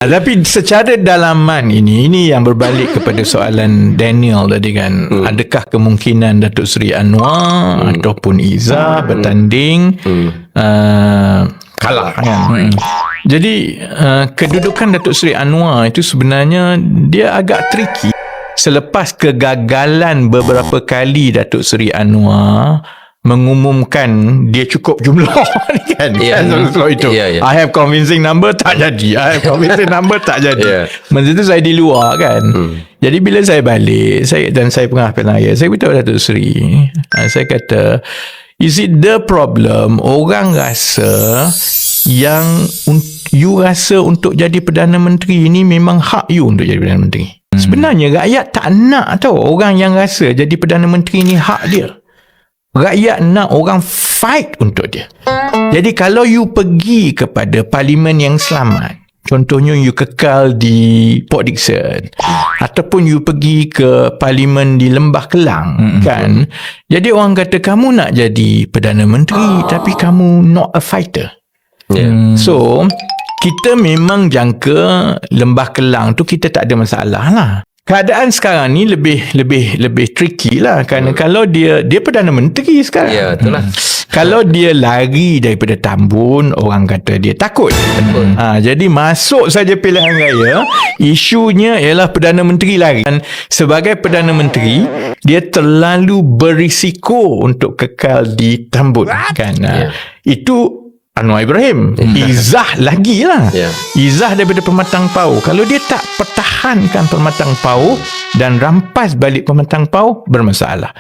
Tapi secara dalaman ini yang berbalik kepada soalan Daniel tadi kan, adakah kemungkinan Datuk Seri Anwar ataupun Izzah bertanding kalah kan? Jadi kedudukan Datuk Seri Anwar itu sebenarnya dia agak tricky. Selepas kegagalan beberapa kali Datuk Seri Anwar mengumumkan dia cukup jumlah kan, so itu I have convincing number tak jadi, tak jadi. Masa itu saya di luar kan. Jadi bila saya balik, saya pengah penaya, saya beritahu Datuk Seri, saya kata, is it the problem orang rasa yang you rasa untuk jadi Perdana Menteri ni memang hak you untuk jadi Perdana Menteri. Sebenarnya rakyat tak nak tahu orang yang rasa jadi Perdana Menteri ni hak dia. Rakyat nak orang fight untuk dia. Jadi kalau you pergi kepada parlimen yang selamat, contohnya you kekal di Port Dickson, ataupun you pergi ke parlimen di Lembah Kelang, kan? Jadi orang kata kamu nak jadi Perdana Menteri tapi kamu not a fighter. So kita memang jangka Lembah Kelang tu kita tak ada masalah lah. Keadaan sekarang ni lebih tricky lah, kerana kalau dia Perdana Menteri sekarang. Ya, itulah. Kalau dia lari daripada Tambun, orang kata dia takut. Jadi masuk saja pilihan raya, isunya ialah Perdana Menteri lari. Dan sebagai Perdana Menteri, dia terlalu berisiko untuk kekal di Tambun. Kan? Itu Anwar Ibrahim. Izzah lagi lah. Izzah daripada Pematang Pauh. Kalau dia tak pertahankan Pematang Pauh dan rampas balik Pematang Pauh, bermasalah.